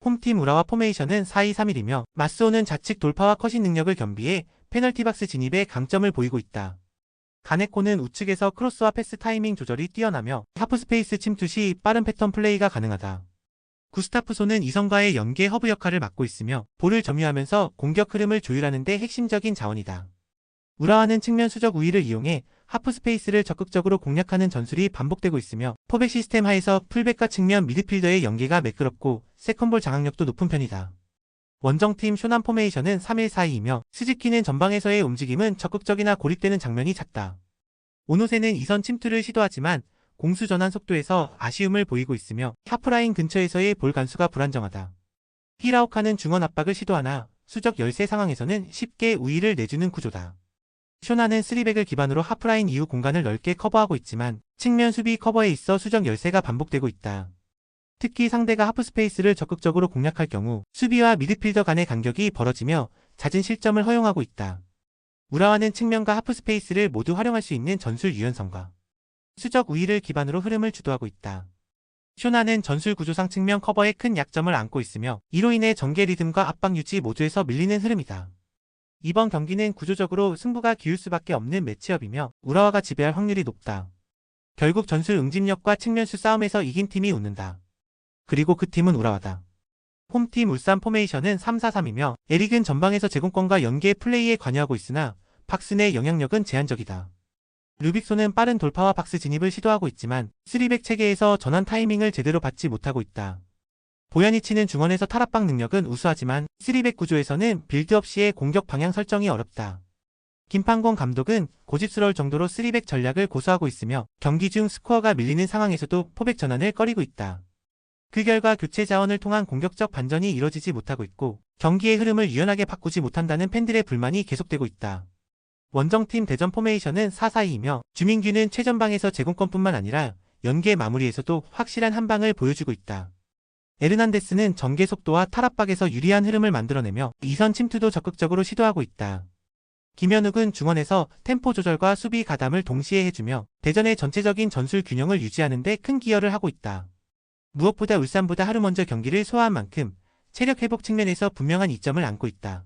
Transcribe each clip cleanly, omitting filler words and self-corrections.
홈팀 우라와 포메이션은 4-2-3-1이며 맞서오는 좌측 돌파와 컷인 능력을 겸비해 페널티 박스 진입에 강점을 보이고 있다. 가네코는 우측에서 크로스와 패스 타이밍 조절이 뛰어나며 하프스페이스 침투 시 빠른 패턴 플레이가 가능하다. 구스타프소는 이성과의 연계 허브 역할을 맡고 있으며 볼을 점유하면서 공격 흐름을 조율하는 데 핵심적인 자원이다. 우라와는 측면 수적 우위를 이용해 하프스페이스를 적극적으로 공략하는 전술이 반복되고 있으며 포백 시스템 하에서 풀백과 측면 미드필더의 연계가 매끄럽고 세컨볼 장악력도 높은 편이다. 원정팀 쇼남 포메이션은 3-1-4-2이며 스즈키는 전방에서의 움직임은 적극적이나 고립되는 장면이 잦다. 오노세는 이선 침투를 시도하지만 공수 전환 속도에서 아쉬움을 보이고 있으며 하프라인 근처에서의 볼 간수가 불안정하다. 히라오카는 중원 압박을 시도하나 수적 열세 상황에서는 쉽게 우위를 내주는 구조다. 쇼나는 3백을 기반으로 하프라인 이후 공간을 넓게 커버하고 있지만 측면 수비 커버에 있어 수적 열세가 반복되고 있다. 특히 상대가 하프스페이스를 적극적으로 공략할 경우 수비와 미드필더 간의 간격이 벌어지며 잦은 실점을 허용하고 있다. 우라와는 측면과 하프스페이스를 모두 활용할 수 있는 전술 유연성과 수적 우위를 기반으로 흐름을 주도하고 있다. 쇼나는 전술 구조상 측면 커버에 큰 약점을 안고 있으며 이로 인해 전개 리듬과 압박 유지 모두에서 밀리는 흐름이다. 이번 경기는 구조적으로 승부가 기울 수밖에 없는 매치업이며 우라와가 지배할 확률이 높다. 결국 전술 응집력과 측면수 싸움에서 이긴 팀이 웃는다. 그리고 그 팀은 우라와다. 홈팀 울산 포메이션은 3-4-3이며 에릭은 전방에서 제공권과 연계 플레이에 관여하고 있으나 박스 내 영향력은 제한적이다. 루빅소는 빠른 돌파와 박스 진입을 시도하고 있지만 3백 체계에서 전환 타이밍을 제대로 받지 못하고 있다. 보야니치는 중원에서 탈압박 능력은 우수하지만 3백 구조에서는 빌드업 시의 공격 방향 설정이 어렵다. 김판곤 감독은 고집스러울 정도로 3백 전략을 고수하고 있으며 경기 중 스코어가 밀리는 상황에서도 포백 전환을 꺼리고 있다. 그 결과 교체 자원을 통한 공격적 반전이 이뤄지지 못하고 있고 경기의 흐름을 유연하게 바꾸지 못한다는 팬들의 불만이 계속되고 있다. 원정팀 대전 포메이션은 4-4-2이며 주민규는 최전방에서 제공권뿐만 아니라 연계 마무리에서도 확실한 한방을 보여주고 있다. 에르난데스는 전개 속도와 탈압박에서 유리한 흐름을 만들어내며 이선 침투도 적극적으로 시도하고 있다. 김현욱은 중원에서 템포 조절과 수비 가담을 동시에 해주며 대전의 전체적인 전술 균형을 유지하는 데 큰 기여를 하고 있다. 무엇보다 울산보다 하루 먼저 경기를 소화한 만큼 체력 회복 측면에서 분명한 이점을 안고 있다.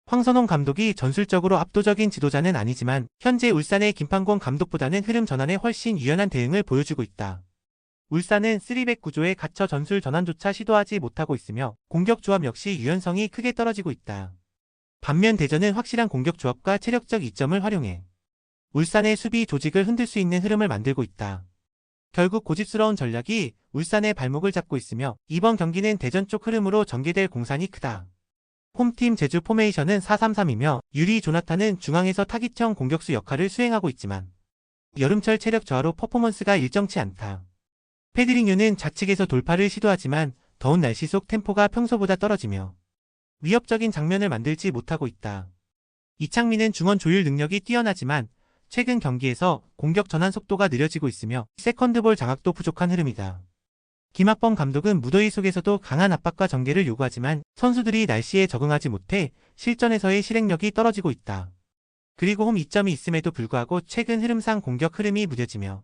황선홍 감독이 전술적으로 압도적인 지도자는 아니지만 현재 울산의 김판곤 감독보다는 흐름 전환에 훨씬 유연한 대응을 보여주고 있다. 울산은 3백 구조에 갇혀 전술 전환조차 시도하지 못하고 있으며 공격 조합 역시 유연성이 크게 떨어지고 있다. 반면 대전은 확실한 공격 조합과 체력적 이점을 활용해 울산의 수비 조직을 흔들 수 있는 흐름을 만들고 있다. 결국 고집스러운 전략이 울산의 발목을 잡고 있으며 이번 경기는 대전 쪽 흐름으로 전개될 공산이 크다. 홈팀 제주 포메이션은 4-3-3이며 유리 조나탄은 중앙에서 타깃형 공격수 역할을 수행하고 있지만 여름철 체력 저하로 퍼포먼스가 일정치 않다. 페드리뉴는 좌측에서 돌파를 시도하지만 더운 날씨 속 템포가 평소보다 떨어지며 위협적인 장면을 만들지 못하고 있다. 이창민은 중원 조율 능력이 뛰어나지만 최근 경기에서 공격 전환 속도가 느려지고 있으며 세컨드볼 장악도 부족한 흐름이다. 김학범 감독은 무더위 속에서도 강한 압박과 전개를 요구하지만 선수들이 날씨에 적응하지 못해 실전에서의 실행력이 떨어지고 있다. 그리고 홈 이점이 있음에도 불구하고 최근 흐름상 공격 흐름이 무뎌지며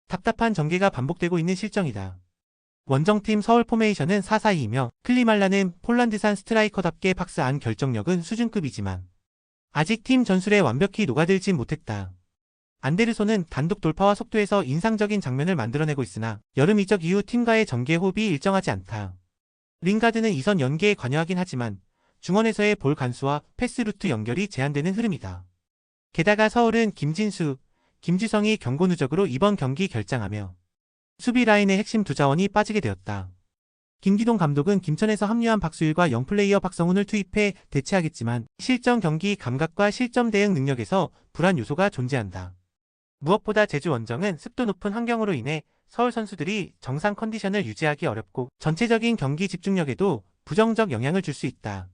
답답한 전개가 반복되고 있는 실정이다. 원정팀 서울 포메이션은 4-4-2이며 클리말라는 폴란드산 스트라이커답게 박스 안 결정력은 수준급이지만 아직 팀 전술에 완벽히 녹아들진 못했다. 안데르손은 단독 돌파와 속도에서 인상적인 장면을 만들어내고 있으나 여름 이적 이후 팀과의 전개 호흡이 일정하지 않다. 링가드는 이선 연계에 관여하긴 하지만 중원에서의 볼 간수와 패스 루트 연결이 제한되는 흐름이다. 게다가 서울은 김진수, 김주성이 경고 누적으로 이번 경기 결장하며 수비 라인의 핵심 두 자원이 빠지게 되었다. 김기동 감독은 김천에서 합류한 박수일과 영플레이어 박성훈을 투입해 대체하겠지만 실전 경기 감각과 실점 대응 능력에서 불안 요소가 존재한다. 무엇보다 제주 원정은 습도 높은 환경으로 인해 서울 선수들이 정상 컨디션을 유지하기 어렵고 전체적인 경기 집중력에도 부정적 영향을 줄 수 있다.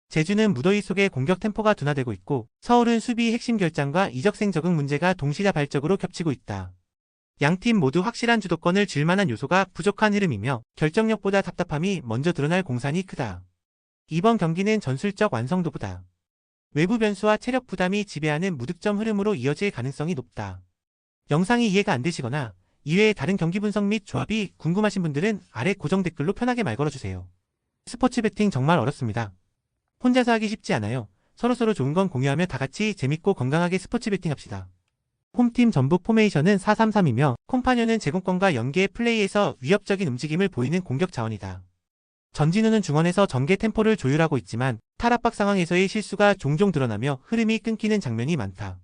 제주는 무더위 속에 공격 템포가 둔화되고 있고 서울은 수비 핵심 결장과 이적생 적응 문제가 동시다발적으로 겹치고 있다. 양팀 모두 확실한 주도권을 쥘 만한 요소가 부족한 흐름이며 결정력보다 답답함이 먼저 드러날 공산이 크다. 이번 경기는 전술적 완성도보다 외부 변수와 체력 부담이 지배하는 무득점 흐름으로 이어질 가능성이 높다. 영상이 이해가 안 되시거나 이외의 다른 경기 분석 및 조합이 궁금하신 분들은 아래 고정 댓글로 편하게 말 걸어주세요. 스포츠 배팅 정말 어렵습니다. 혼자서 하기 쉽지 않아요. 서로서로 좋은 건 공유하며 다 같이 재밌고 건강하게 스포츠 배팅합시다. 홈팀 전북 포메이션은 4-3-3이며 콤파니언은 제공권과 연계의 플레이에서 위협적인 움직임을 보이는 공격 자원이다. 전진우는 중원에서 전개 템포를 조율하고 있지만 탈압박 상황에서의 실수가 종종 드러나며 흐름이 끊기는 장면이 많다.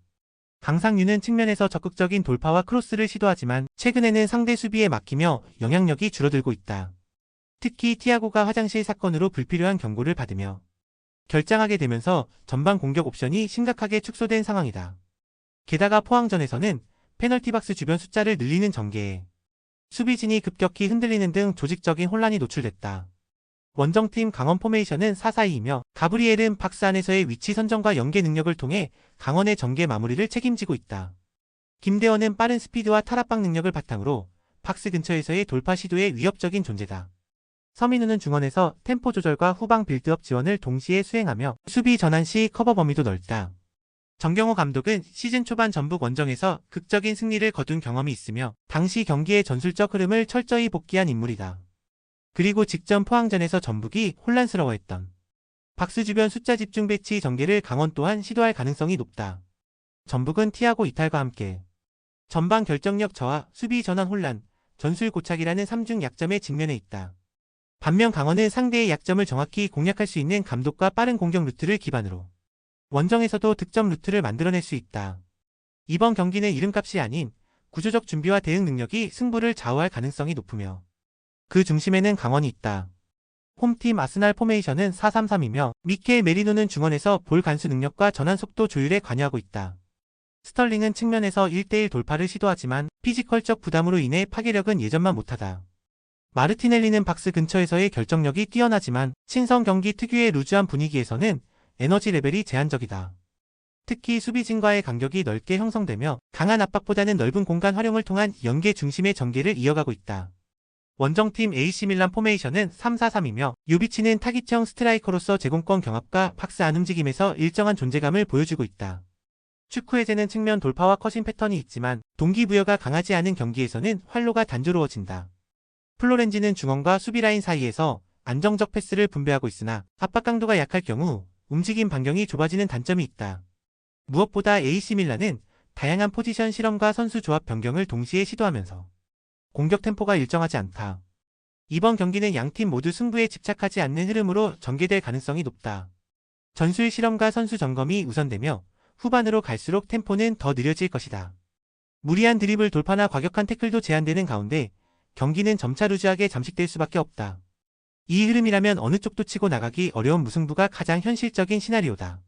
강상윤은 측면에서 적극적인 돌파와 크로스를 시도하지만 최근에는 상대 수비에 막히며 영향력이 줄어들고 있다. 특히 티아고가 화장실 사건으로 불필요한 경고를 받으며 결장하게 되면서 전방 공격 옵션이 심각하게 축소된 상황이다. 게다가 포항전에서는 페널티 박스 주변 숫자를 늘리는 전개에 수비진이 급격히 흔들리는 등 조직적인 혼란이 노출됐다. 원정팀 강원 포메이션은 4-4-2이며 가브리엘은 박스 안에서의 위치 선정과 연계 능력을 통해 강원의 전개 마무리를 책임지고 있다. 김대원은 빠른 스피드와 탈압박 능력을 바탕으로 박스 근처에서의 돌파 시도에 위협적인 존재다. 서민우는 중원에서 템포 조절과 후방 빌드업 지원을 동시에 수행하며 수비 전환 시 커버 범위도 넓다. 정경호 감독은 시즌 초반 전북 원정에서 극적인 승리를 거둔 경험이 있으며 당시 경기의 전술적 흐름을 철저히 복귀한 인물이다. 그리고 직전 포항전에서 전북이 혼란스러워했던 박스 주변 숫자 집중 배치 전개를 강원 또한 시도할 가능성이 높다. 전북은 티아고 이탈과 함께 전방 결정력 저하, 수비 전환 혼란, 전술 고착이라는 3중 약점에 직면해 있다. 반면 강원은 상대의 약점을 정확히 공략할 수 있는 감독과 빠른 공격 루트를 기반으로 원정에서도 득점 루트를 만들어낼 수 있다. 이번 경기는 이름값이 아닌 구조적 준비와 대응 능력이 승부를 좌우할 가능성이 높으며 그 중심에는 강원이 있다. 홈팀 아스날 포메이션은 4-3-3이며 미켈 메리노는 중원에서 볼 간수 능력과 전환 속도 조율에 관여하고 있다. 스털링은 측면에서 1대1 돌파를 시도하지만 피지컬적 부담으로 인해 파괴력은 예전만 못하다. 마르티넬리는 박스 근처에서의 결정력이 뛰어나지만 친선 경기 특유의 루즈한 분위기에서는 에너지 레벨이 제한적이다. 특히 수비진과의 간격이 넓게 형성되며 강한 압박보다는 넓은 공간 활용을 통한 연계 중심의 전개를 이어가고 있다. 원정팀 AC밀란 포메이션은 3-4-3이며 유비치는 타깃형 스트라이커로서 제공권 경합과 박스 안 움직임에서 일정한 존재감을 보여주고 있다. 축구에제는 측면 돌파와 컷인 패턴이 있지만 동기부여가 강하지 않은 경기에서는 활로가 단조로워진다. 플로렌지는 중원과 수비라인 사이에서 안정적 패스를 분배하고 있으나 압박 강도가 약할 경우 움직임 반경이 좁아지는 단점이 있다. 무엇보다 AC밀란은 다양한 포지션 실험과 선수 조합 변경을 동시에 시도하면서 공격 템포가 일정하지 않다. 이번 경기는 양팀 모두 승부에 집착하지 않는 흐름으로 전개될 가능성이 높다. 전술 실험과 선수 점검이 우선되며 후반으로 갈수록 템포는 더 느려질 것이다. 무리한 드리블 돌파나 과격한 태클도 제한되는 가운데 경기는 점차 루즈하게 잠식될 수밖에 없다. 이 흐름이라면 어느 쪽도 치고 나가기 어려운 무승부가 가장 현실적인 시나리오다.